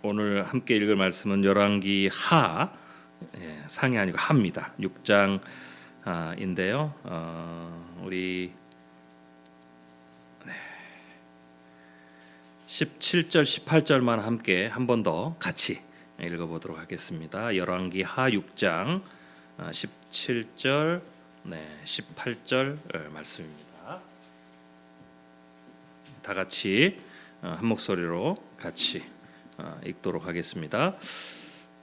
오늘 함께 읽을 말씀은 열왕기 하, 상이 아니고 하입니다. 6장인데요. 우리 17절, 18절만 함께 한 번 더 같이 읽어보도록 하겠습니다. 열왕기 하 6장 17절, 18절 말씀입니다. 다 같이 한 목소리로 같이 읽도록 하겠습니다.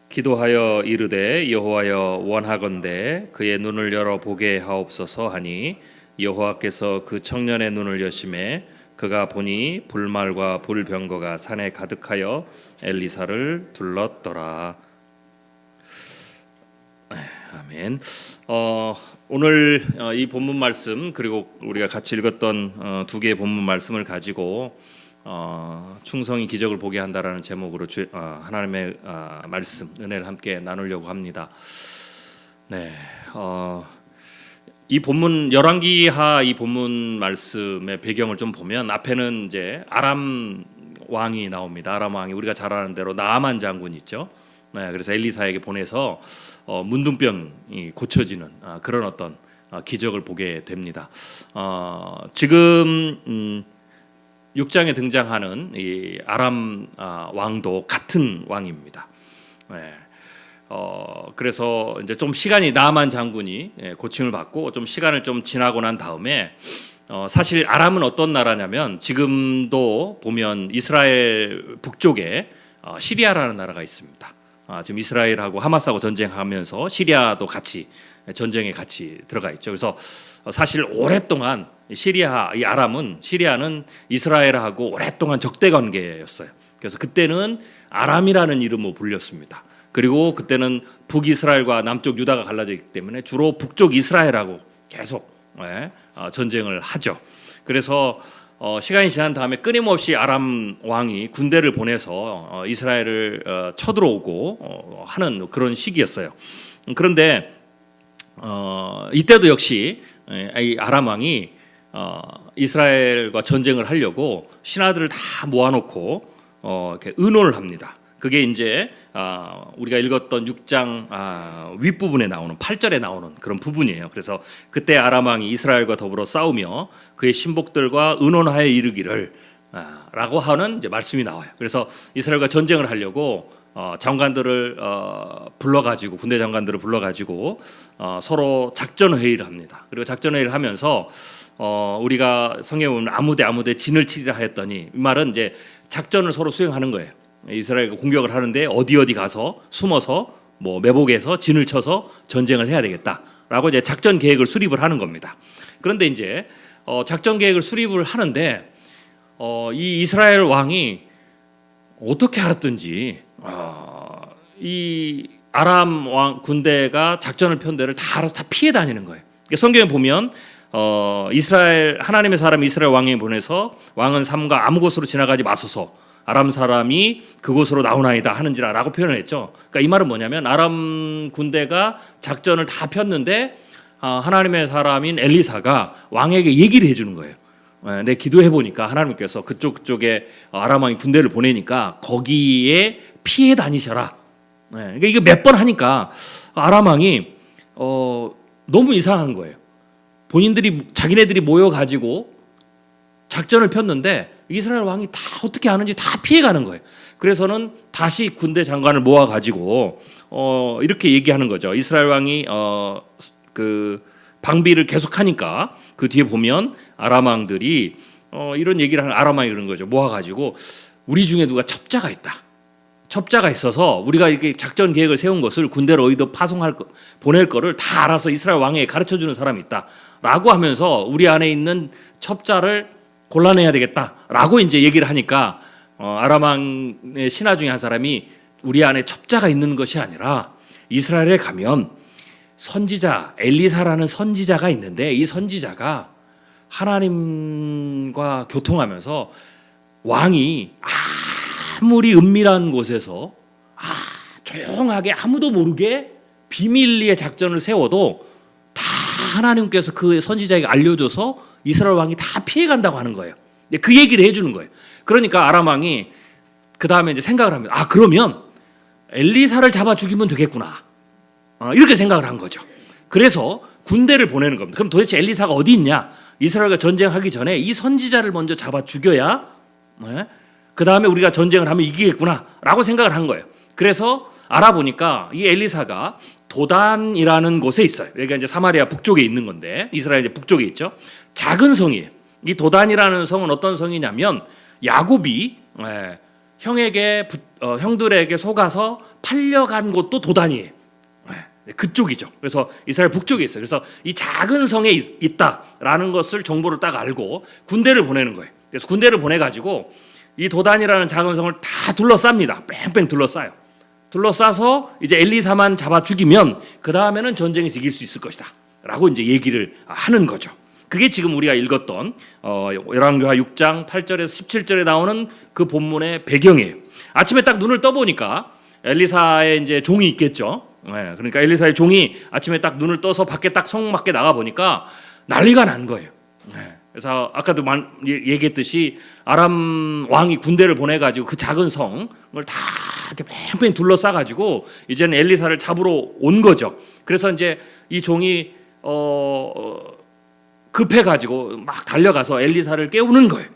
기도하여 이르되 여호와여 원하건대 그의 눈을 열어 보게 하옵소서 하니 여호와께서 그 청년의 눈을 여심해 그가 보니 불말과 불병거가 산에 가득하여 엘리사를 둘렀더라. 아멘. 오늘 이 본문 말씀 그리고 우리가 같이 읽었던 두 개의 본문 말씀을 가지고 충성이 기적을 보게 한다라는 제목으로 하나님의 말씀 은혜를 함께 나누려고 합니다. 이 본문 열왕기하 이 본문 말씀의 배경을 좀 보면 앞에는 이제 아람 왕이 나옵니다. 아람 왕이 우리가 잘 아는 대로 나아만 장군 있죠. 그래서 엘리사에게 보내서 문둥병이 고쳐지는 그런 어떤 기적을 보게 됩니다. 지금 6장에 등장하는 이 아람 왕도 같은 왕입니다. 그래서 이제 좀 시간이 나아만 장군이 고침을 받고 좀 시간을 좀 지나고 난 다음에 사실 아람은 어떤 나라냐면 지금도 보면 이스라엘 북쪽에 시리아라는 나라가 있습니다. 지금 이스라엘하고 하마스하고 전쟁하면서 시리아도 같이 전쟁에 같이 들어가 있죠. 그래서 사실 오랫동안 시리아는 이스라엘하고 오랫동안 적대 관계였어요. 그래서 그때는 아람이라는 이름으로 불렸습니다. 그리고 그때는 북이스라엘과 남쪽 유다가 갈라져 있기 때문에 주로 북쪽 이스라엘하고 계속 전쟁을 하죠. 그래서 시간이 지난 다음에 끊임없이 아람 왕이 군대를 보내서 이스라엘을 쳐들어오고 하는 그런 시기였어요. 그런데 이때도 역시 이 아람 왕이 이스라엘과 전쟁을 하려고 신하들을 다 모아놓고 이렇게 의논을 합니다. 그게 이제 우리가 읽었던 6장 윗부분에 나오는 8절에 나오는 그런 부분이에요. 그래서 그때 아람 왕이 이스라엘과 더불어 싸우며 그의 신복들과 의논하여 이르기를 라고 하는 이제 말씀이 나와요. 그래서 이스라엘과 전쟁을 하려고 장관들을 불러가지고 군대 장관들을 불러가지고 서로 작전 회의를 합니다. 그리고 작전 회의를 하면서 우리가 성경에 보면 아무데 진을 치리라 하였더니 이 말은 이제 작전을 서로 수행하는 거예요. 이스라엘과 공격을 하는데 어디 가서 숨어서 뭐 매복해서 진을 쳐서 전쟁을 해야 되겠다라고 이제 작전 계획을 수립을 하는 겁니다. 그런데 이제 작전 계획을 수립을 하는데 이 이스라엘 왕이 어떻게 알았든지 이 아람 왕 군대가 작전을 편 데를 다 알아서 다 피해 다니는 거예요. 그러니까 성경에 보면 이스라엘 하나님의 사람 이스라엘 왕에게 보내서 왕은 삼가 아무 곳으로 지나가지 마소서 아람 사람이 그곳으로 나오나이다 하는지라라고 표현을 했죠. 그러니까 이 말은 뭐냐면 아람 군대가 작전을 다 폈는데 하나님의 사람인 엘리사가 왕에게 얘기를 해주는 거예요. 내 기도해 보니까 하나님께서 그쪽에 아람 왕이 군대를 보내니까 거기에 피해 다니셔라. 그러니까 이거 몇 번 하니까 아람 왕이 너무 이상한 거예요. 자기네들이 모여 가지고 작전을 폈는데 이스라엘 왕이 다 어떻게 하는지 다 피해가는 거예요. 그래서는 다시 군대 장관을 모아 가지고 이렇게 얘기하는 거죠. 이스라엘 왕이 그 방비를 계속하니까 그 뒤에 보면 아람 왕들이 이런 얘기를 하는 아람 왕이 그런 거죠. 모아 가지고 우리 중에 누가 첩자가 있다. 첩자가 있어서 우리가 이렇게 작전 계획을 세운 것을 군대로 어디도 보낼 거를 다 알아서 이스라엘 왕에게 가르쳐 주는 사람이 있다라고 하면서 우리 안에 있는 첩자를 골라내야 되겠다라고 이제 얘기를 하니까 아람 왕의 신하 중에 한 사람이 우리 안에 첩자가 있는 것이 아니라 이스라엘에 가면 선지자 엘리사라는 선지자가 있는데 이 선지자가 하나님과 교통하면서 왕이 아무리 은밀한 곳에서 조용하게 아무도 모르게 비밀리에 작전을 세워도 다 하나님께서 그 선지자에게 알려줘서 이스라엘 왕이 다 피해간다고 하는 거예요. 그 얘기를 해주는 거예요. 그러니까 아람 왕이 그 다음에 이제 생각을 합니다. 아, 그러면 엘리사를 잡아 죽이면 되겠구나. 이렇게 생각을 한 거죠. 그래서 군대를 보내는 겁니다. 그럼 도대체 엘리사가 어디 있냐? 이스라엘과 전쟁하기 전에 이 선지자를 먼저 잡아 죽여야 그 다음에 우리가 전쟁을 하면 이기겠구나라고 생각을 한 거예요. 그래서 알아보니까 이 엘리사가 도단이라는 곳에 있어요. 여기가 이제 사마리아 북쪽에 있는 건데 이스라엘 이제 북쪽에 있죠. 작은 성이에요. 이 도단이라는 성은 어떤 성이냐면 야곱이 형들에게 속아서 팔려간 곳도 도단이에요. 그쪽이죠. 그래서 이스라엘 북쪽에 있어요. 그래서 이 작은 성에 있다라는 것을 정보를 딱 알고 군대를 보내는 거예요. 그래서 군대를 보내가지고 이 도단이라는 작은 성을 다 둘러쌉니다. 뺑뺑 둘러싸요. 둘러싸서 이제 엘리사만 잡아 죽이면 그 다음에는 전쟁에서 이길 수 있을 것이다 라고 이제 얘기를 하는 거죠. 그게 지금 우리가 읽었던 열왕기하 6장 8절에서 17절에 나오는 그 본문의 배경이에요. 아침에 딱 눈을 떠보니까 엘리사의 이제 종이 있겠죠. 그러니까 엘리사의 종이 아침에 딱 눈을 떠서 밖에 딱 성 밖에 나가 보니까 난리가 난 거예요. 그래서 아까도 얘기했듯이 아람 왕이 군대를 보내가지고 그 작은 성을 다 이렇게 팽팽 둘러싸가지고 이제는 엘리사를 잡으러 온 거죠. 그래서 이제 이 종이 급해가지고 막 달려가서 엘리사를 깨우는 거예요.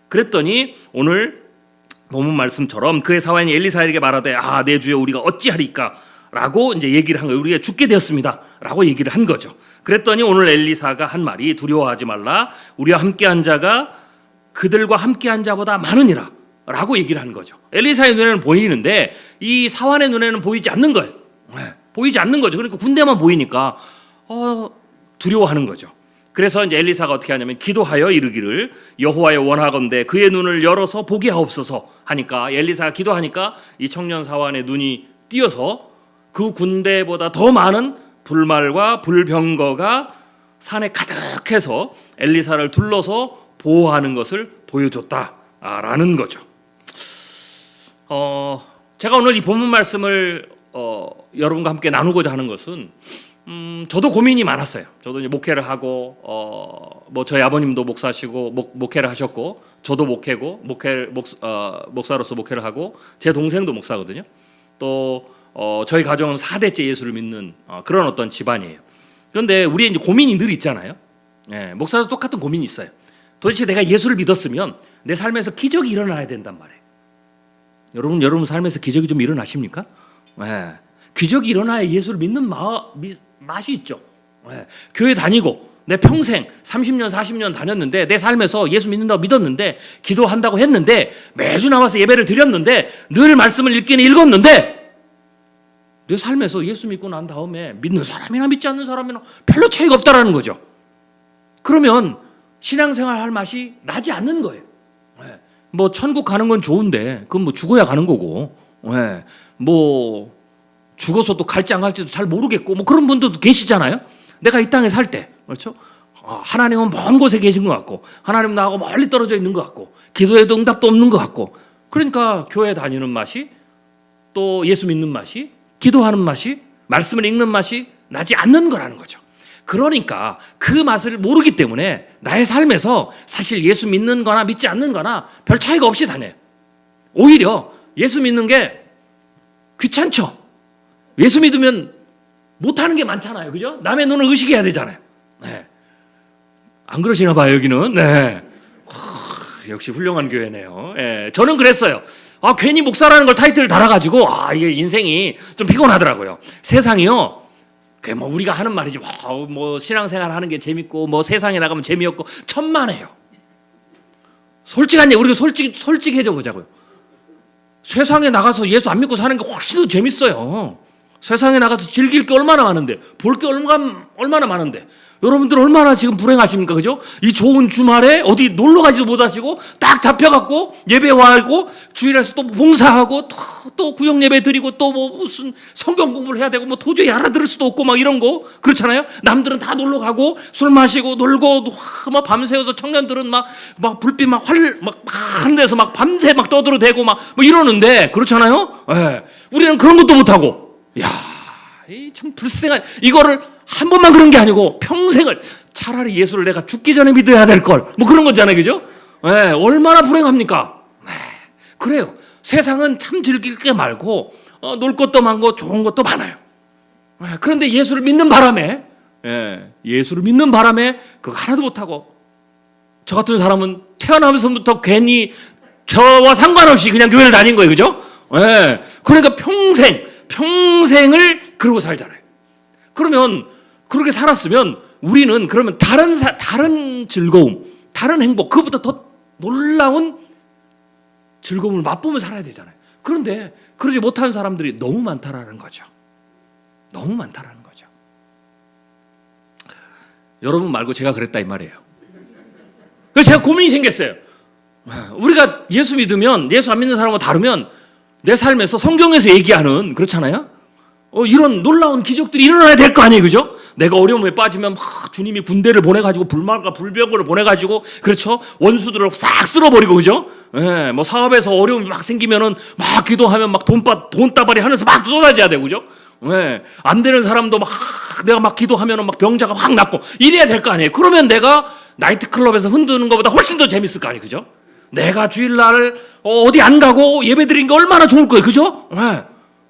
그랬더니 오늘 본문 말씀처럼 그의 사환이 엘리사에게 말하되 내 주여 우리가 어찌하리까 라고 이제 얘기를 한 거예요. 우리가 죽게 되었습니다 라고 얘기를 한 거죠. 그랬더니 오늘 엘리사가 한 말이 두려워하지 말라 우리와 함께한 자가 그들과 함께한 자보다 많으니라 라고 얘기를 한 거죠. 엘리사의 눈에는 보이는데 이 사환의 눈에는 보이지 않는 거예요. 보이지 않는 거죠. 그러니까 군대만 보이니까 두려워하는 거죠. 그래서 이제 엘리사가 어떻게 하냐면 기도하여 이르기를 여호와여 원하건대 그의 눈을 열어서 보게 하옵소서 하니까 엘리사가 기도하니까 이 청년 사환의 눈이 띄어서 그 군대보다 더 많은 불말과 불병거가 산에 가득해서 엘리사를 둘러서 보호하는 것을 보여줬다라는 거죠. 제가 오늘 이 본문 말씀을 여러분과 함께 나누고자 하는 것은 저도 고민이 많았어요. 저도 이제 목회를 하고 뭐 저희 아버님도 목사시고 목회를 하셨고 저도 목사로서 목회를 하고 제 동생도 목사거든요. 또 저희 가정은 4대째 예수를 믿는 그런 어떤 집안이에요. 그런데 우리의 이제 고민이 늘 있잖아요. 목사도 똑같은 고민이 있어요. 도대체 내가 예수를 믿었으면 내 삶에서 기적이 일어나야 된단 말이에요. 여러분 삶에서 기적이 좀 일어나십니까? 기적이 일어나야 예수를 믿는 맛이 있죠. 교회 다니고 내 평생 30년 40년 다녔는데 내 삶에서 예수 믿는다고 믿었는데 기도한다고 했는데 매주 나와서 예배를 드렸는데 늘 말씀을 읽기는 읽었는데 내 삶에서 예수 믿고 난 다음에 믿는 사람이나 믿지 않는 사람이나 별로 차이가 없다라는 거죠. 그러면 신앙생활 할 맛이 나지 않는 거예요. 뭐 천국 가는 건 좋은데 그건 뭐 죽어야 가는 거고 뭐 죽어서 또 갈지 안 갈지도 잘 모르겠고 뭐 그런 분들도 계시잖아요. 내가 이 땅에 살 때 그렇죠? 하나님은 먼 곳에 계신 것 같고 하나님 나하고 멀리 떨어져 있는 것 같고 기도해도 응답도 없는 것 같고 그러니까 교회 다니는 맛이 또 예수 믿는 맛이 기도하는 맛이 말씀을 읽는 맛이 나지 않는 거라는 거죠. 그러니까 그 맛을 모르기 때문에 나의 삶에서 사실 예수 믿는 거나 믿지 않는 거나 별 차이가 없이 다녀요. 오히려 예수 믿는 게 귀찮죠. 예수 믿으면 못하는 게 많잖아요. 그죠? 남의 눈을 의식해야 되잖아요. 안 그러시나 봐요 여기는. 역시 훌륭한 교회네요. 저는 그랬어요. 괜히 목사라는 걸 타이틀을 달아가지고 이게 인생이 좀 피곤하더라고요. 세상이요. 뭐 우리가 하는 말이지 뭐 신앙생활 하는 게 재밌고 뭐 세상에 나가면 재미없고 천만에요. 솔직한 얘기 우리가 솔직해져 보자고요. 세상에 나가서 예수 안 믿고 사는 게 훨씬 더 재밌어요. 세상에 나가서 즐길 게 얼마나 많은데 볼 게 얼마나 많은데 여러분들 얼마나 지금 불행하십니까? 그죠? 이 좋은 주말에 어디 놀러 가지도 못하시고 딱 잡혀갖고 예배 와고 주일에서 또 봉사하고 또 구역 예배 드리고 또 뭐 무슨 성경 공부를 해야 되고 뭐 도저히 알아들을 수도 없고 막 이런 거 그렇잖아요. 남들은 다 놀러 가고 술 마시고 놀고 막 밤새워서 청년들은 막 불빛 막 하늘에서 막 밤새 막 떠들어대고 막 뭐 이러는데 그렇잖아요. 우리는 그런 것도 못하고 참 불쌍한 이거를 한 번만 그런 게 아니고 평생을 차라리 예수를 내가 죽기 전에 믿어야 될 걸 뭐 그런 거잖아요. 그죠? 얼마나 불행합니까? 그래요. 세상은 참 즐길 게 많고 놀 것도 많고 좋은 것도 많아요. 그런데 예수를 믿는 바람에 그거 하나도 못하고, 저 같은 사람은 태어나면서부터 괜히 저와 상관없이 그냥 교회를 다닌 거예요. 그죠? 그러니까 평생을 그러고 살잖아요. 그러면 그렇게 살았으면 우리는 그러면 다른 즐거움, 다른 행복, 그것보다 더 놀라운 즐거움을 맛보며 살아야 되잖아요. 그런데 그러지 못한 사람들이 너무 많다라는 거죠. 너무 많다라는 거죠. 여러분 말고 제가 그랬다 이 말이에요. 그래서 제가 고민이 생겼어요. 우리가 예수 믿으면, 예수 안 믿는 사람과 다르면 내 삶에서 성경에서 얘기하는, 그렇잖아요. 이런 놀라운 기적들이 일어나야 될 거 아니에요, 그죠? 내가 어려움에 빠지면 막 주님이 군대를 보내가지고 불말과 불병거를 보내가지고, 그렇죠? 원수들을 싹 쓸어버리고, 그죠? 뭐 사업에서 어려움이 막 생기면은 막 기도하면 막 돈다발이 하늘에서 막 쏟아져야 되고, 그죠? 안 되는 사람도 막 내가 막 기도하면은 막 병자가 확 낫고 이래야 될 거 아니에요. 그러면 내가 나이트클럽에서 흔드는 것보다 훨씬 더 재밌을 거 아니에요, 그죠? 내가 주일날 어디 안 가고 예배 드린 게 얼마나 좋을 거예요, 그죠?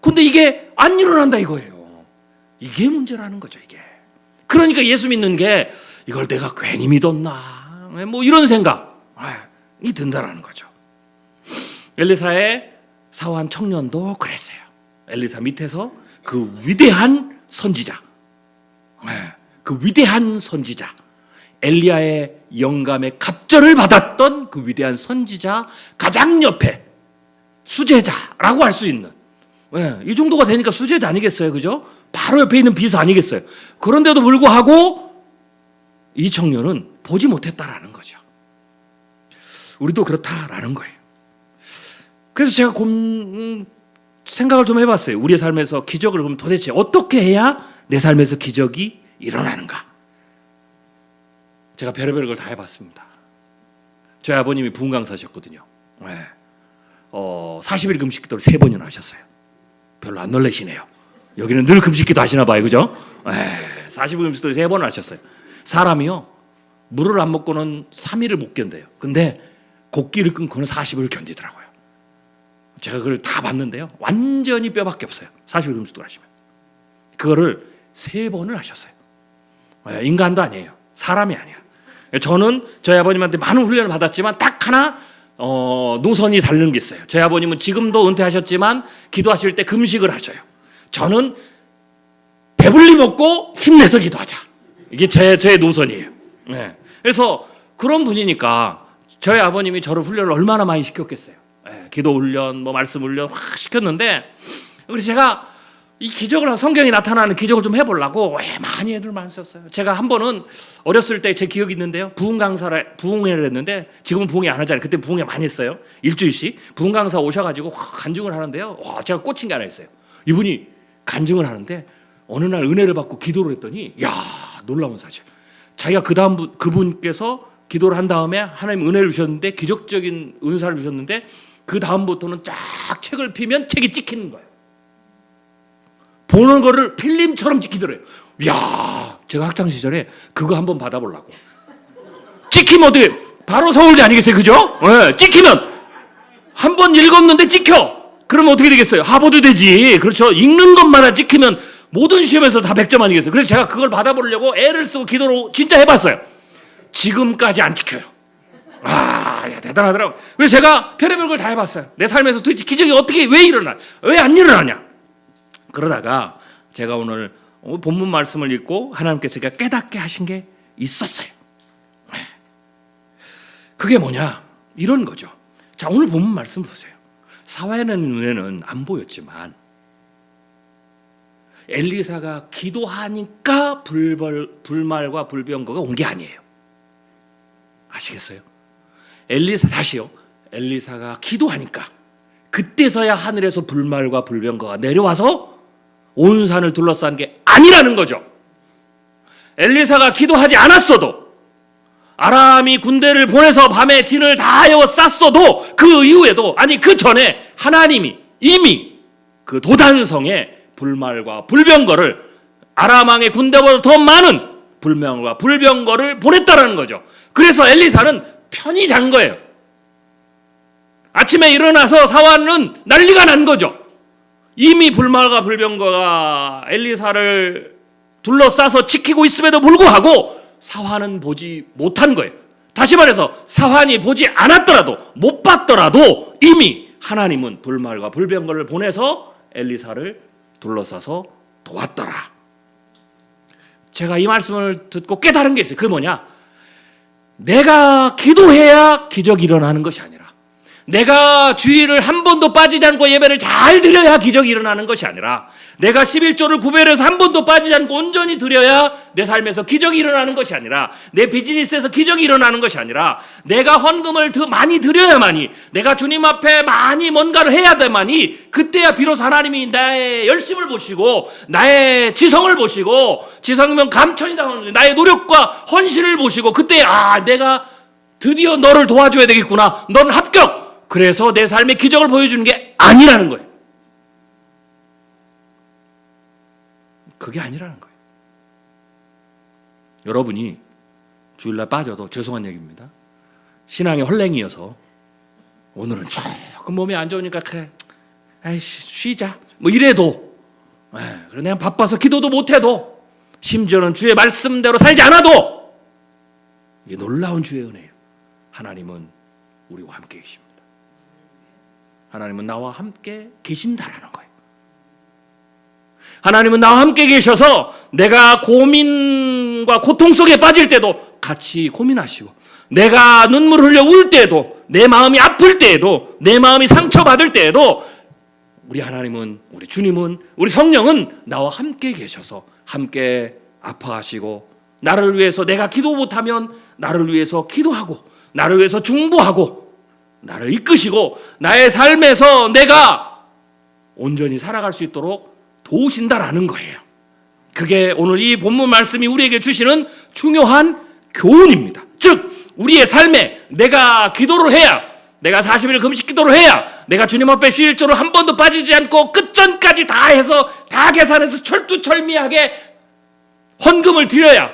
근데 이게 안 일어난다 이거예요. 이게 문제라는 거죠, 이게. 그러니까 예수 믿는 게 이걸 내가 괜히 믿었나, 뭐 이런 생각이 든다라는 거죠. 엘리사의 사환 청년도 그랬어요. 엘리사 밑에서 그 위대한 선지자, 엘리야의 영감의 갑절을 받았던 그 위대한 선지자 가장 옆에 수제자라고 할 수 있는, 이 정도가 되니까 수제자 아니겠어요, 그죠? 바로 옆에 있는 비서 아니겠어요? 그런데도 불구하고 이 청년은 보지 못했다라는 거죠. 우리도 그렇다라는 거예요. 그래서 제가 생각을 좀 해봤어요. 우리의 삶에서 기적을 그럼 도대체 어떻게 해야 내 삶에서 기적이 일어나는가? 제가 별의별 걸 다 해봤습니다. 저희 아버님이 부흥 강사셨거든요. 40일 금식 기도를 3번이나 하셨어요. 별로 안 놀라시네요. 여기는 늘 금식 기도 하시나 봐요, 그죠? 40일 금식 기도를 3번을 하셨어요. 사람이요, 물을 안 먹고는 3일을 못 견뎌요. 근데 곡기를 끊고는 40일을 견디더라고요. 제가 그걸 다 봤는데요, 완전히 뼈밖에 없어요. 40일 금식 기도를 하시면. 그거를 3번을 하셨어요. 인간도 아니에요. 사람이 아니에요. 저는 저희 아버님한테 많은 훈련을 받았지만 딱 하나 노선이 다른 게 있어요. 저희 아버님은 지금도 은퇴하셨지만 기도하실 때 금식을 하셔요. 저는 배불리 먹고 힘내서 기도하자. 이게 저의 노선이에요. 그래서 그런 분이니까 저희 아버님이 저를 훈련을 얼마나 많이 시켰겠어요. 기도 훈련, 뭐 말씀 훈련 확 시켰는데, 그래서 제가 이 기적을, 성경에 나타나는 기적을 좀 해보려고 많이 애들 많이 썼어요. 제가 한 번은 어렸을 때 제 기억이 있는데요, 부흥회를 했는데, 지금은 부흥회 안 하잖아요. 그때 부흥회 많이 했어요. 일주일씩 부흥 강사 오셔가지고 간증을 하는데요, 제가 꽂힌 게 하나 있어요. 이분이 간증을 하는데 어느 날 은혜를 받고 기도를 했더니, 놀라운 사실. 자기가 그분께서 기도를 한 다음에 하나님 은혜를 주셨는데, 기적적인 은사를 주셨는데, 그 다음부터는 쫙 책을 피면 책이 찍히는 거예요. 보는 거를 필름처럼 찍히더래요. 제가 학창 시절에 그거 한번 받아보려고. 찍히면 어떻게, 바로 서울대 아니겠어요, 그죠? 찍히면 한 번 읽었는데 찍혀. 그러면 어떻게 되겠어요? 하버드 되지. 그렇죠? 읽는 것만 찍히면 모든 시험에서 다 100점 아니겠어요? 그래서 제가 그걸 받아보려고 애를 쓰고 기도로 진짜 해봤어요. 지금까지 안 찍혀요. 대단하더라고요. 그래서 제가 별의별 걸 다 해봤어요. 내 삶에서 도대체 기적이 어떻게, 왜 일어나? 왜 안 일어나냐? 그러다가 제가 오늘 본문 말씀을 읽고 하나님께서 제가 깨닫게 하신 게 있었어요. 그게 뭐냐? 이런 거죠. 자, 오늘 본문 말씀 보세요. 사화의 눈에는 안 보였지만 엘리사가 기도하니까 불말과 불병거가 온 게 아니에요. 아시겠어요? 엘리사가 기도하니까 그때서야 하늘에서 불말과 불병거가 내려와서 온 산을 둘러싼 게 아니라는 거죠. 엘리사가 기도하지 않았어도, 아람이 군대를 보내서 밤에 진을 다 에워쌌어도, 그 이후에도, 그 전에 하나님이 이미 그 도단성에 불말과 불병거를, 아람 왕의 군대보다 더 많은 불말과 불병거를 보냈다라는 거죠. 그래서 엘리사는 편히 잔 거예요. 아침에 일어나서 사환은 난리가 난 거죠. 이미 불말과 불병거가 엘리사를 둘러싸서 지키고 있음에도 불구하고 사환은 보지 못한 거예요. 다시 말해서 사환이 보지 않았더라도, 못 봤더라도 이미 하나님은 불말과 불병거를 보내서 엘리사를 둘러싸서 도왔더라. 제가 이 말씀을 듣고 깨달은 게 있어요. 그게 뭐냐? 내가 기도해야 기적이 일어나는 것이 아니라, 내가 주일을 한 번도 빠지지 않고 예배를 잘 드려야 기적이 일어나는 것이 아니라, 내가 11조를 구별해서 한 번도 빠지지 않고 온전히 드려야 내 삶에서 기적이 일어나는 것이 아니라, 내 비즈니스에서 기적이 일어나는 것이 아니라, 내가 헌금을 더 많이 드려야만이, 내가 주님 앞에 많이 뭔가를 해야 돼만이, 그때야 비로소 하나님이 나의 열심을 보시고 나의 지성을 보시고, 지성이면 감천이 당하는 나의 노력과 헌신을 보시고, 그때 내가 드디어 너를 도와줘야 되겠구나, 넌 합격, 그래서 내 삶의 기적을 보여주는 게 아니라는 거예요. 그게 아니라는 거예요. 여러분이 주일날 빠져도, 죄송한 얘기입니다, 신앙의 헐랭이여서 오늘은 조금 몸이 안 좋으니까 그래, 쉬자 뭐 이래도, 그래 내가 바빠서 기도도 못해도, 심지어는 주의 말씀대로 살지 않아도, 이게 놀라운 주의 은혜예요. 하나님은 우리와 함께 계십니다. 하나님은 나와 함께 계신다라는 거예요. 하나님은 나와 함께 계셔서 내가 고민과 고통 속에 빠질 때도 같이 고민하시고, 내가 눈물 흘려 울 때에도, 내 마음이 아플 때에도, 내 마음이 상처받을 때에도 우리 하나님은, 우리 주님은, 우리 성령은 나와 함께 계셔서 함께 아파하시고, 나를 위해서 내가 기도 못하면 나를 위해서 기도하고, 나를 위해서 중보하고, 나를 이끄시고, 나의 삶에서 내가 온전히 살아갈 수 있도록 도우신다라는 거예요. 그게 오늘 이 본문 말씀이 우리에게 주시는 중요한 교훈입니다. 즉, 우리의 삶에 내가 기도를 해야, 내가 40일 금식 기도를 해야, 내가 주님 앞에 11조를 한 번도 빠지지 않고 끝전까지 다 해서, 다 계산해서 철두철미하게 헌금을 드려야,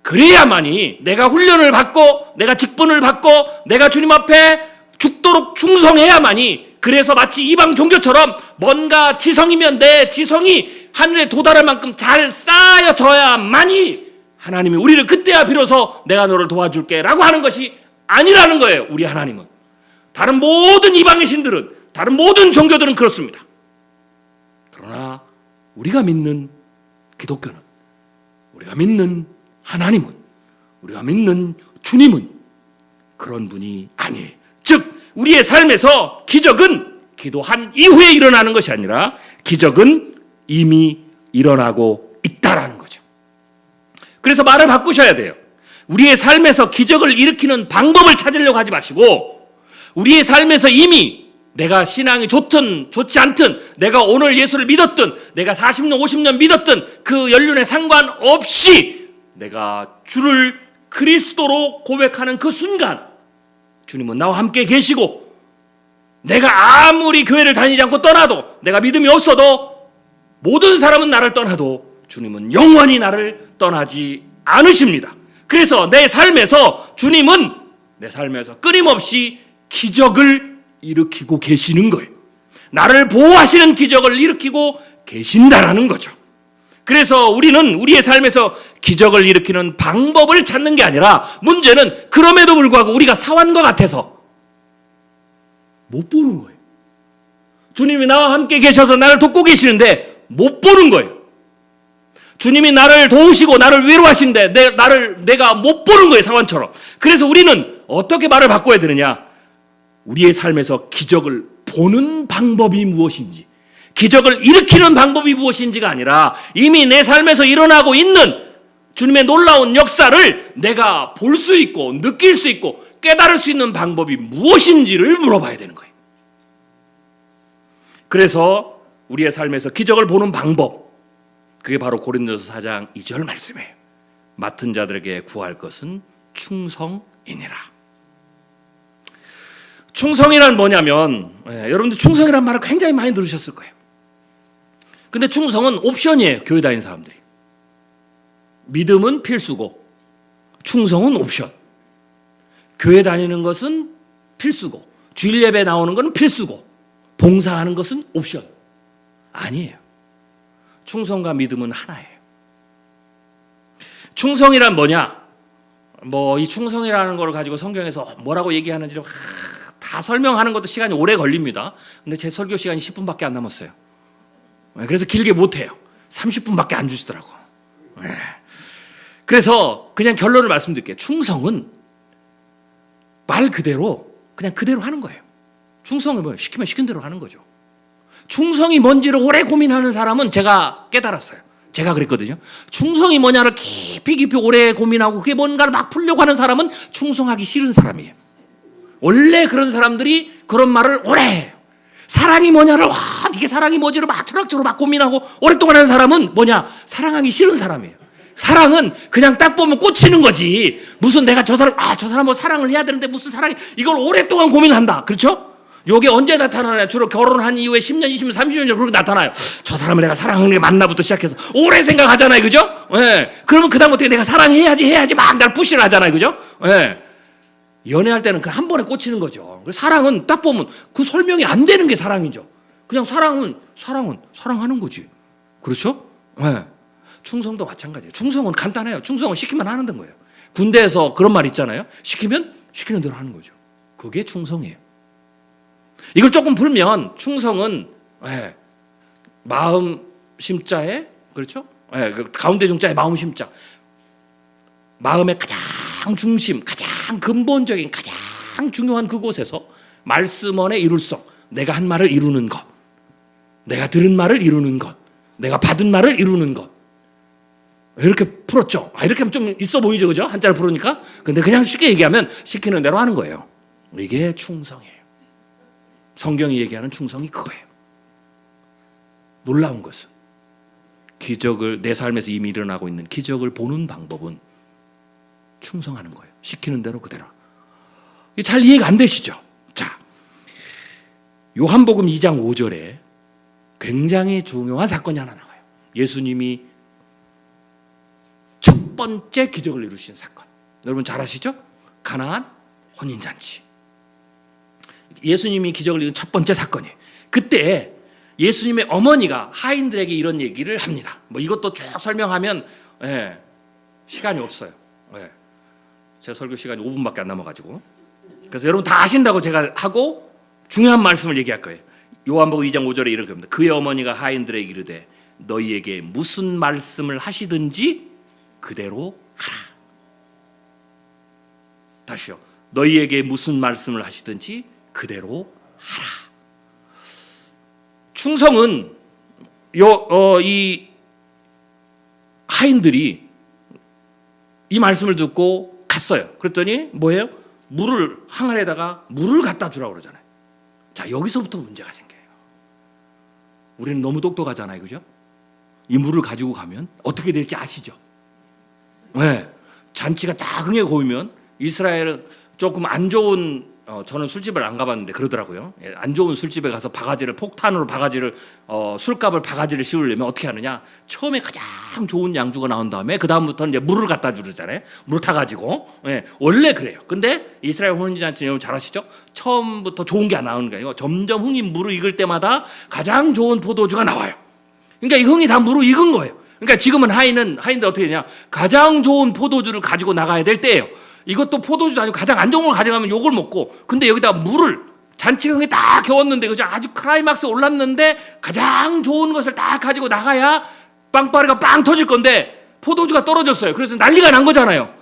그래야만이 내가 훈련을 받고, 내가 직분을 받고, 내가 주님 앞에 죽도록 충성해야만이, 그래서 마치 이방 종교처럼 뭔가 지성이면 내 지성이 하늘에 도달할 만큼 잘 쌓여져야만이 하나님이 우리를 그때야 비로소 내가 너를 도와줄게 라고 하는 것이 아니라는 거예요. 우리 하나님은, 다른 모든 이방의 신들은, 다른 모든 종교들은 그렇습니다. 그러나 우리가 믿는 기독교는, 우리가 믿는 하나님은, 우리가 믿는 주님은 그런 분이 아니에요. 즉, 우리의 삶에서 기적은 기도한 이후에 일어나는 것이 아니라 기적은 이미 일어나고 있다라는 거죠. 그래서 말을 바꾸셔야 돼요. 우리의 삶에서 기적을 일으키는 방법을 찾으려고 하지 마시고, 우리의 삶에서 이미 내가 신앙이 좋든 좋지 않든, 내가 오늘 예수를 믿었든, 내가 40년 50년 믿었든 그 연륜에 상관없이 내가 주를 그리스도로 고백하는 그 순간 주님은 나와 함께 계시고, 내가 아무리 교회를 다니지 않고 떠나도, 내가 믿음이 없어도, 모든 사람은 나를 떠나도 주님은 영원히 나를 떠나지 않으십니다. 그래서 내 삶에서 주님은 내 삶에서 끊임없이 기적을 일으키고 계시는 거예요. 나를 보호하시는 기적을 일으키고 계신다라는 거죠. 그래서 우리는 우리의 삶에서 기적을 일으키는 방법을 찾는 게 아니라, 문제는 그럼에도 불구하고 우리가 사환과 같아서 못 보는 거예요. 주님이 나와 함께 계셔서 나를 돕고 계시는데 못 보는 거예요. 주님이 나를 도우시고 나를 위로하시는데 내가 못 보는 거예요, 사환처럼. 그래서 우리는 어떻게 말을 바꿔야 되느냐? 우리의 삶에서 기적을 보는 방법이 무엇인지, 기적을 일으키는 방법이 무엇인지가 아니라, 이미 내 삶에서 일어나고 있는 주님의 놀라운 역사를 내가 볼 수 있고 느낄 수 있고 깨달을 수 있는 방법이 무엇인지를 물어봐야 되는 거예요. 그래서 우리의 삶에서 기적을 보는 방법, 그게 바로 고린도서 4장 2절 말씀이에요. 맡은 자들에게 구할 것은 충성이니라. 충성이란 뭐냐면, 여러분들 충성이란 말을 굉장히 많이 들으셨을 거예요. 근데 충성은 옵션이에요. 교회 다니는 사람들이. 믿음은 필수고 충성은 옵션. 교회 다니는 것은 필수고 주일 예배 나오는 건 필수고 봉사하는 것은 옵션. 아니에요. 충성과 믿음은 하나예요. 충성이란 뭐냐? 뭐 이 충성이라는 걸 가지고 성경에서 뭐라고 얘기하는지 다 설명하는 것도 시간이 오래 걸립니다. 근데 제 설교 시간이 10분밖에 안 남았어요. 그래서 길게 못 해요. 30분밖에 안 주시더라고. 그래서 그냥 결론을 말씀드릴게요. 충성은 말 그대로 그냥 그대로 하는 거예요. 충성은 뭐예요? 시키면 시킨 대로 하는 거죠. 충성이 뭔지를 오래 고민하는 사람은 제가 깨달았어요. 제가 그랬거든요. 충성이 뭐냐를 깊이 오래 고민하고 그게 뭔가를 막 풀려고 하는 사람은 충성하기 싫은 사람이에요. 원래 그런 사람들이 그런 말을 오래 해요. 사랑이 뭐냐를 이게 사랑이 뭐지를 막 철학적으로 막 고민하고 오랫동안 하는 사람은 뭐냐? 사랑하기 싫은 사람이에요. 사랑은 그냥 딱 보면 꽂히는 거지. 무슨 내가 저 사람 뭐 사랑을 해야 되는데 무슨 사랑이 이걸 오랫동안 고민한다. 그렇죠? 요게 언제 나타나나요? 주로 결혼한 이후에 10년, 20년, 30년 그렇게 나타나요. 저 사람을 내가 사랑하는 게 맞나부터 시작해서 오래 생각하잖아요. 그죠? 예. 그러면 그다음부터 내가 사랑해야지 막 날 푸시를 하잖아요. 그죠? 예. 연애할 때는 그 한 번에 꽂히는 거죠. 사랑은 딱 보면 그 설명이 안 되는 게 사랑이죠. 그냥 사랑은 사랑하는 거지. 그렇죠? 예. 충성도 마찬가지예요. 충성은 간단해요. 충성은 시키면 하는 거예요. 군대에서 그런 말 있잖아요. 시키면 시키는 대로 하는 거죠. 그게 충성이에요. 이걸 조금 풀면 충성은 마음 심자에 그렇죠? 그 가운데 중자에 마음 심자. 마음의 가장 중심, 가장 근본적인, 가장 중요한 그곳에서 말씀 안에 이룰성, 내가 한 말을 이루는 것, 내가 들은 말을 이루는 것, 내가 받은 말을 이루는 것. 이렇게 풀었죠. 이렇게 하면 좀 있어 보이죠, 그죠? 한자를 풀으니까. 근데 그냥 쉽게 얘기하면 시키는 대로 하는 거예요. 이게 충성이에요. 성경이 얘기하는 충성이 그거예요. 놀라운 것은 기적을 내 삶에서 이미 일어나고 있는 기적을 보는 방법은 충성하는 거예요. 시키는 대로 그대로. 잘 이해가 안 되시죠? 자, 요한복음 2장 5절에 굉장히 중요한 사건이 하나 나와요. 예수님이 첫 번째 기적을 이루신 사건. 여러분 잘 아시죠? 가나안 혼인잔치. 예수님이 기적을 이룬 첫 번째 사건이에요. 그때 예수님의 어머니가 하인들에게 이런 얘기를 합니다. 뭐 이것도 쭉 설명하면 시간이 없어요. 제 설교 시간이 5분밖에 안 남아가지고. 그래서 여러분 다 아신다고 제가 하고 중요한 말씀을 얘기할 거예요. 요한복음 2장 5절에 이렇게 합니다. 그의 어머니가 하인들에게 이르되 너희에게 무슨 말씀을 하시든지 그대로 하라. 다시요. 너희에게 무슨 말씀을 하시든지 그대로 하라. 충성은 이 하인들이 이 말씀을 듣고 갔어요. 그랬더니 뭐예요? 항아리에다가 물을 갖다 주라고 그러잖아요. 자, 여기서부터 문제가 생겨요. 우리는 너무 똑똑하잖아요. 그죠? 이 물을 가지고 가면 어떻게 될지 아시죠? 잔치가 딱 흥에 고이면 이스라엘은 조금 안 좋은 저는 술집을 안 가봤는데 그러더라고요. 안 좋은 술집에 가서 폭탄으로 술값을 바가지를 씌우려면 어떻게 하느냐? 처음에 가장 좋은 양주가 나온 다음에 그 다음부터는 이제 물을 갖다 주잖아요. 물 타가지고. 원래 그래요. 근데 이스라엘 혼인잔치 여러분 잘 아시죠? 처음부터 좋은 게 안 나오는 거예요. 점점 흥이 무르익을 때마다 가장 좋은 포도주가 나와요. 그러니까 이 흥이 다 무르익은 거예요. 그러니까 지금은 하인들 어떻게 되냐? 가장 좋은 포도주를 가지고 나가야 될 때예요. 이것도 포도주도 아니고 가장 안 좋은 걸 가져가면 욕을 먹고, 근데 여기다 물을 잔치가 흥이 딱 겨웠는데 그죠? 아주 클라이막스에 올랐는데 가장 좋은 것을 딱 가지고 나가야 빵빠레가 빵 터질 건데 포도주가 떨어졌어요. 그래서 난리가 난 거잖아요.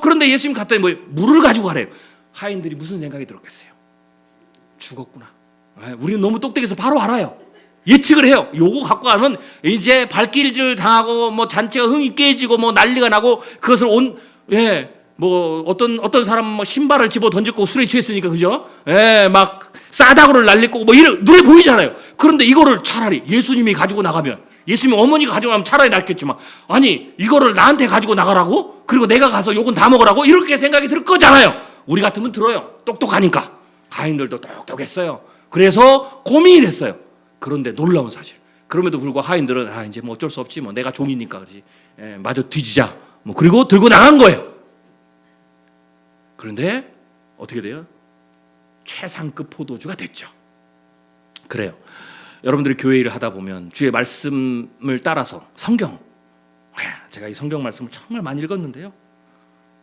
그런데 예수님 갔더니 물을 가지고 가래요. 하인들이 무슨 생각이 들었겠어요? 죽었구나. 우리는 너무 똑똑해서 바로 알아요. 예측을 해요. 요거 갖고 가면 이제 발길질 당하고 뭐 잔치가 흥이 깨지고 뭐 난리가 나고 그것을 어떤 사람은 뭐 신발을 집어 던졌고 술에 취했으니까 그죠? 막 싸다구를 날리고 뭐 이런 눈에 보이잖아요. 그런데 이거를 차라리 예수님이 가지고 나가면, 예수님 어머니가 가지고 나가면 차라리 낫겠지만, 아니 이거를 나한테 가지고 나가라고? 그리고 내가 가서 요건 다 먹으라고? 이렇게 생각이 들 거잖아요. 우리 같으면 들어요. 똑똑하니까. 하인들도 똑똑했어요. 그래서 고민이 됐어요. 그런데 놀라운 사실. 그럼에도 불구하고 하인들은 이제 뭐 어쩔 수 없지 뭐 내가 종이니까 그렇지. 마저 뒤지자. 뭐 그리고 들고 나간 거예요. 그런데 어떻게 돼요? 최상급 포도주가 됐죠. 그래요. 여러분들이 교회 일을 하다 보면 주의 말씀을 따라서 성경, 제가 이 성경 말씀을 정말 많이 읽었는데요.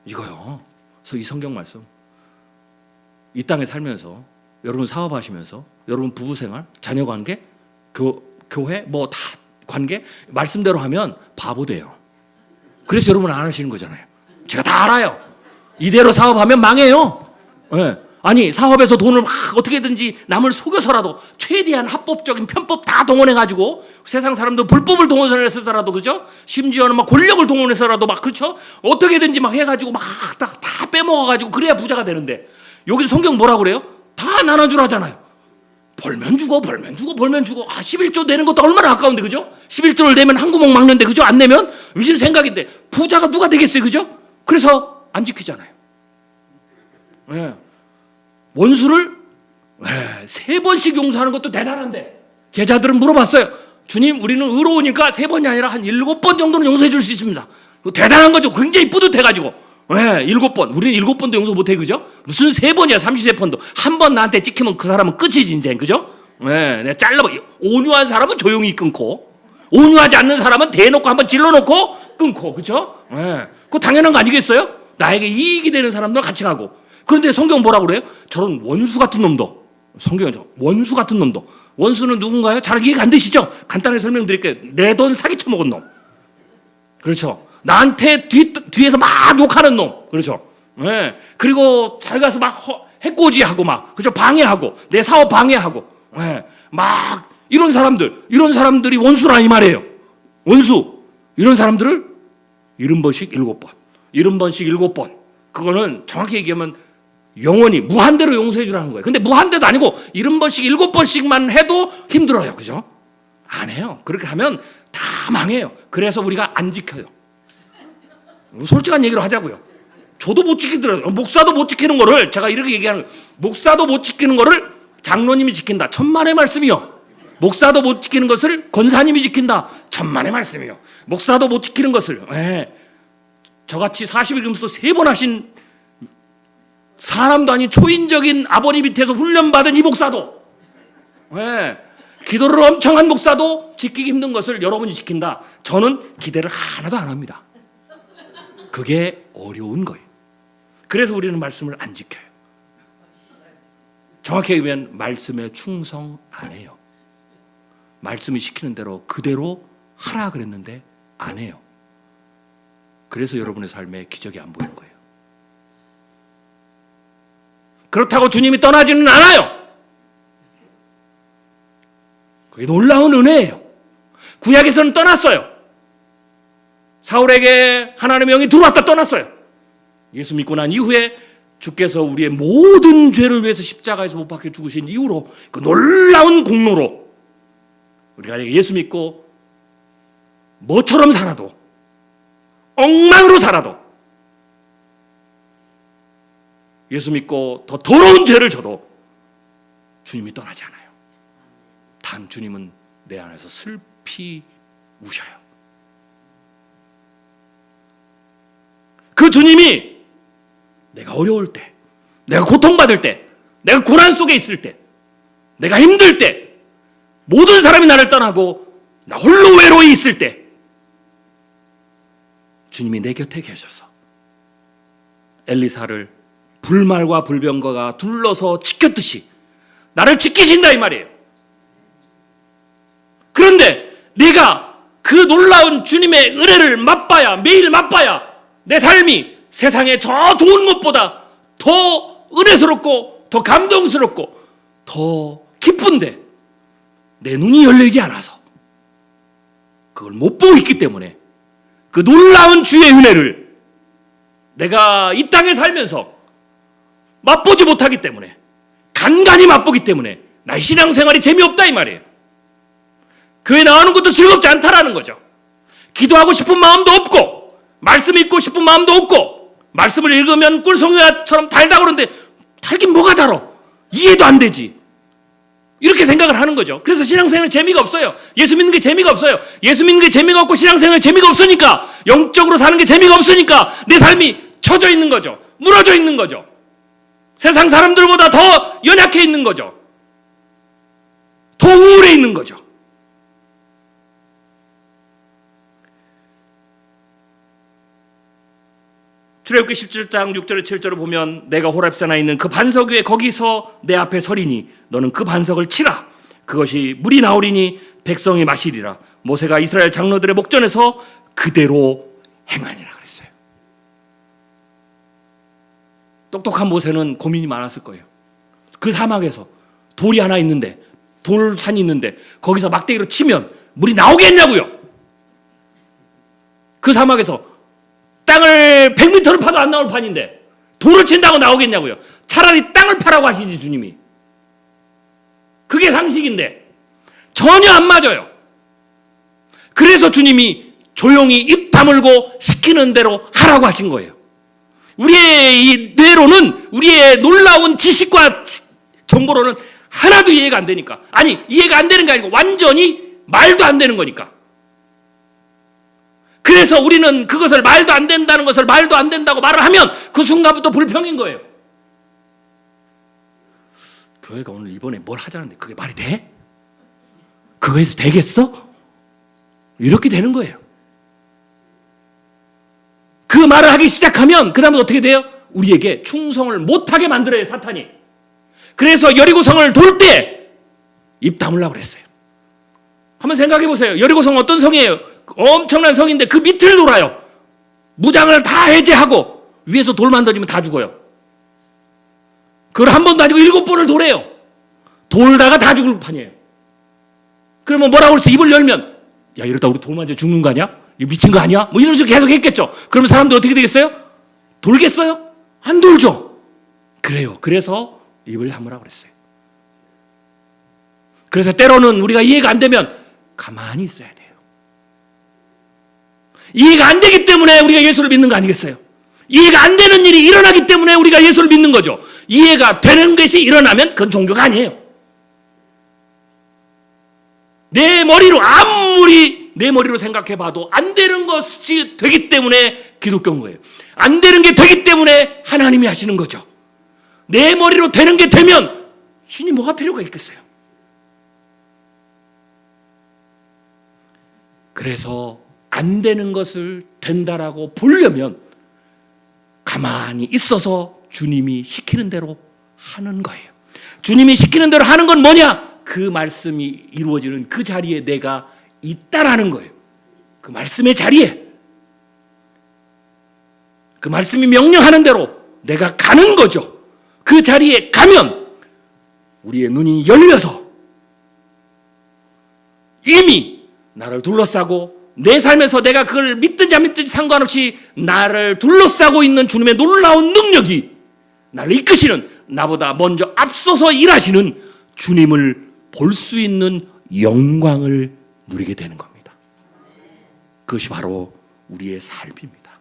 이거요. 그래서 이 성경 말씀 이 땅에 살면서 여러분 사업하시면서 여러분 부부생활, 자녀관계, 교회 뭐 다 관계 말씀대로 하면 바보 돼요. 그래서 여러분 안 하시는 거잖아요. 제가 다 알아요. 이대로 사업하면 망해요. 네. 아니 사업에서 돈을 막 어떻게든지 남을 속여서라도 최대한 합법적인 편법 다 동원해가지고 세상 사람들 불법을 동원해서라도 그죠? 심지어는 막 권력을 동원해서라도 막 그렇죠? 어떻게든지 막 해가지고 막 다 빼먹어가지고 그래야 부자가 되는데 여기서 성경 뭐라고 그래요? 다 나눠주라 하잖아요. 벌면 주고 벌면 주고 벌면 주고 11조 내는 것도 얼마나 아까운데 그죠? 11조를 내면 한 구멍 막는데 그죠? 안 내면 무슨 생각인데 부자가 누가 되겠어요 그죠? 그래서 안 지키잖아요. 네. 원수를 3번씩 용서하는 것도 대단한데 제자들은 물어봤어요. 주님 우리는 의로우니까 3번이 아니라 한 7번 정도는 용서해 줄 수 있습니다. 대단한 거죠. 굉장히 뿌듯해가지고 7번 우리는 7번도 용서 못해 그죠? 무슨 3번이야 33번도 한 번 나한테 찍히면 그 사람은 끝이지 인생 그죠? 내가 잘라버 온유한 사람은 조용히 끊고 온유하지 않는 사람은 대놓고 한번 질러놓고 끊고 그죠? 그거 당연한 거 아니겠어요? 나에게 이익이 되는 사람들 같이 가고 그런데 성경은 뭐라고 그래요? 저런 원수 같은 놈도 성경은 원수 같은 놈도 원수는 누군가요? 잘 이해가 안 되시죠? 간단하게 설명드릴게요. 내 돈 사기쳐 먹은 놈 그렇죠? 나한테 뒤에서 막 욕하는 놈 그렇죠? 그리고 잘 가서 막 해코지하고 막 그렇죠? 방해하고 내 사업 방해하고 막 이런 사람들이 원수라 이 말이에요. 원수 이런 사람들을 70번씩 7번 70번씩 7번 그거는 정확히 얘기하면 영원히 무한대로 용서해 주라는 거예요. 근데 무한대도 아니고 70번씩 7번씩만 해도 힘들어요. 그죠? 안 해요. 그렇게 하면 다 망해요. 그래서 우리가 안 지켜요. 솔직한 얘기로 하자고요. 저도 못 지키더라고요. 목사도 못 지키는 거를 제가 이렇게 얘기하는 거예요. 목사도 못 지키는 거를 장로님이 지킨다. 천만의 말씀이요. 목사도 못 지키는 것을 권사님이 지킨다. 천만의 말씀이요. 목사도 못 지키는 것을 저같이 40일 금수 3번 하신 사람도 아닌 초인적인 아버님 밑에서 훈련받은 이 목사도 기도를 엄청 한 목사도 지키기 힘든 것을 여러분이 지킨다. 저는 기대를 하나도 안 합니다. 그게 어려운 거예요. 그래서 우리는 말씀을 안 지켜요. 정확히 얘기하면 말씀에 충성 안 해요. 말씀이 시키는 대로 그대로 하라 그랬는데 안 해요. 그래서 여러분의 삶에 기적이 안 보이는 거예요. 그렇다고 주님이 떠나지는 않아요. 그게 놀라운 은혜예요. 구약에서는 떠났어요. 사울에게 하나님의 영이 들어왔다 떠났어요. 예수 믿고 난 이후에 주께서 우리의 모든 죄를 위해서 십자가에서 못 박혀 죽으신 이후로 그 놀라운 공로로 우리가 예수 믿고 뭐처럼 살아도 엉망으로 살아도 예수 믿고 더 더러운 죄를 져도 주님이 떠나지 않아요. 단 주님은 내 안에서 슬피 우셔요. 그 주님이 내가 어려울 때, 내가 고통받을 때, 내가 고난 속에 있을 때, 내가 힘들 때, 모든 사람이 나를 떠나고 나 홀로 외로이 있을 때 주님이 내 곁에 계셔서 엘리사를 불말과 불병거가 둘러서 지켰듯이 나를 지키신다 이 말이에요. 그런데 내가 그 놀라운 주님의 은혜를 맛봐야 매일 맛봐야 내 삶이 세상에 저 좋은 것보다 더 은혜스럽고 더 감동스럽고 더 기쁜데 내 눈이 열리지 않아서 그걸 못 보고 있기 때문에 그 놀라운 주의 은혜를 내가 이 땅에 살면서 맛보지 못하기 때문에 간간히 맛보기 때문에 나의 신앙생활이 재미없다 이 말이에요. 교회 나오는 것도 즐겁지 않다라는 거죠. 기도하고 싶은 마음도 없고 말씀 읽고 싶은 마음도 없고 말씀을 읽으면 꿀송이처럼 달다고 그러는데 달긴 뭐가 달어? 이해도 안 되지. 이렇게 생각을 하는 거죠. 그래서 신앙생활 재미가 없어요. 예수 믿는 게 재미가 없어요. 예수 믿는 게 재미가 없고 신앙생활 재미가 없으니까 영적으로 사는 게 재미가 없으니까 내 삶이 처져 있는 거죠. 무너져 있는 거죠. 세상 사람들보다 더 연약해 있는 거죠. 더 우울해 있는 거죠. 출애굽기 17장 6절에 7절을 보면 내가 호렙산에 있는 그 반석 위에 거기서 내 앞에 서리니 너는 그 반석을 치라. 그것이 물이 나오리니 백성이 마시리라. 모세가 이스라엘 장로들의 목전에서 그대로 행하니라 그랬어요. 똑똑한 모세는 고민이 많았을 거예요. 그 사막에서 돌이 하나 있는데, 돌산이 있는데 거기서 막대기로 치면 물이 나오겠냐고요. 그 사막에서 땅을 100m를 파도 안 나올 판인데 돌을 친다고 나오겠냐고요. 차라리 땅을 파라고 하시지 주님이. 그게 상식인데 전혀 안 맞아요. 그래서 주님이 조용히 입 다물고 시키는 대로 하라고 하신 거예요. 우리의 이 뇌로는, 우리의 놀라운 지식과 정보로는 하나도 이해가 안 되니까. 아니, 이해가 안 되는 게 아니고 완전히 말도 안 되는 거니까. 그래서 우리는 그것을 말도 안 된다는 것을 말도 안 된다고 말을 하면 그 순간부터 불평인 거예요. 교회가 오늘 이번에 뭘 하자는데 그게 말이 돼? 그거 해서 되겠어? 이렇게 되는 거예요. 그 말을 하기 시작하면 그 다음에 어떻게 돼요? 우리에게 충성을 못하게 만들어요, 사탄이. 그래서 여리고성을 돌 때 입 다물라고 그랬어요. 한번 생각해 보세요. 여리고성 어떤 성이에요? 엄청난 성인데 그 밑을 돌아요. 무장을 다 해제하고 위에서 돌만 던지면 다 죽어요. 그걸 한 번도 아니고 7번을 도래요. 돌다가 다 죽을 판이에요. 그러면 뭐라고 그랬어요? 입을 열면 야, 이러다 우리 돌 맞아 죽는 거 아니야? 이거 미친 거 아니야? 뭐 이런 식으로 계속 했겠죠. 그러면 사람들 어떻게 되겠어요? 돌겠어요? 안 돌죠. 그래요. 그래서 입을 다물라고 그랬어요. 그래서 때로는 우리가 이해가 안 되면 가만히 있어야 돼요. 이해가 안 되기 때문에 우리가 예수를 믿는 거 아니겠어요? 이해가 안 되는 일이 일어나기 때문에 우리가 예수를 믿는 거죠. 이해가 되는 것이 일어나면 그건 종교가 아니에요. 내 머리로 아무리 내 머리로 생각해 봐도 안 되는 것이 되기 때문에 기독교인 거예요. 안 되는 게 되기 때문에 하나님이 하시는 거죠. 내 머리로 되는 게 되면 신이 뭐가 필요가 있겠어요? 그래서 안 되는 것을 된다라고 보려면 가만히 있어서 주님이 시키는 대로 하는 거예요. 주님이 시키는 대로 하는 건 뭐냐? 그 말씀이 이루어지는 그 자리에 내가 있다라는 거예요. 그 말씀의 자리에, 그 말씀이 명령하는 대로 내가 가는 거죠. 그 자리에 가면 우리의 눈이 열려서 이미 나를 둘러싸고 내 삶에서 내가 그걸 믿든지 안 믿든지 상관없이 나를 둘러싸고 있는 주님의 놀라운 능력이 나를 이끄시는, 나보다 먼저 앞서서 일하시는 주님을 볼 수 있는 영광을 누리게 되는 겁니다. 그것이 바로 우리의 삶입니다.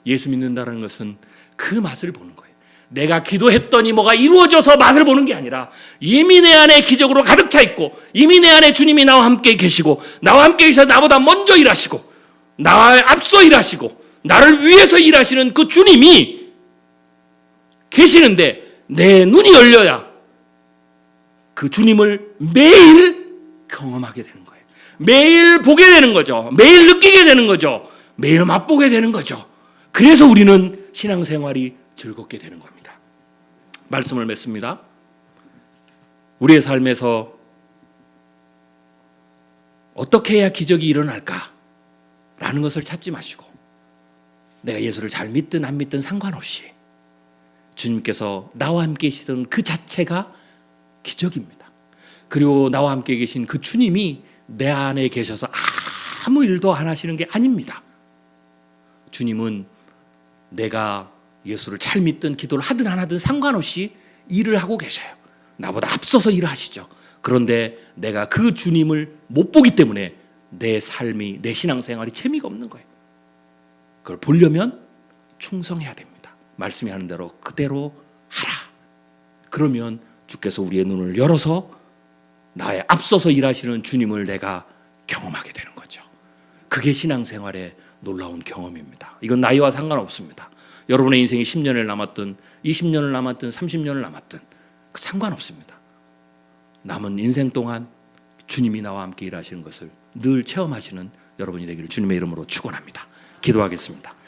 예수 믿는다는 것은 그 맛을 보는 거예요. 내가 기도했더니 뭐가 이루어져서 맛을 보는 게 아니라 이미 내 안에 기적으로 가득 차 있고 이미 내 안에 주님이 나와 함께 계시고 나와 함께 계셔서 나보다 먼저 일하시고 나와 앞서 일하시고 나를 위해서 일하시는 그 주님이 계시는데 내 눈이 열려야 그 주님을 매일 경험하게 되는 거예요. 매일 보게 되는 거죠. 매일 느끼게 되는 거죠. 매일 맛보게 되는 거죠. 그래서 우리는 신앙생활이 즐겁게 되는 겁니다. 말씀을 맺습니다. 우리의 삶에서 어떻게 해야 기적이 일어날까? 라는 것을 찾지 마시고 내가 예수를 잘 믿든 안 믿든 상관없이 주님께서 나와 함께 계시던 그 자체가 기적입니다. 그리고 나와 함께 계신 그 주님이 내 안에 계셔서 아무 일도 안 하시는 게 아닙니다. 주님은 내가 예수를 잘 믿든 기도를 하든 안 하든 상관없이 일을 하고 계셔요. 나보다 앞서서 일을 하시죠. 그런데 내가 그 주님을 못 보기 때문에 내 삶이, 내 신앙생활이 재미가 없는 거예요. 그걸 보려면 충성해야 됩니다. 말씀이 하는 대로 그대로 하라. 그러면 주께서 우리의 눈을 열어서 나의 앞서서 일하시는 주님을 내가 경험하게 되는 거죠. 그게 신앙생활의 놀라운 경험입니다. 이건 나이와 상관없습니다. 여러분의 인생이 10년을 남았든 20년을 남았든 30년을 남았든 상관없습니다. 남은 인생 동안 주님이 나와 함께 일하시는 것을 늘 체험하시는 여러분이 되기를 주님의 이름으로 축원합니다. 기도하겠습니다.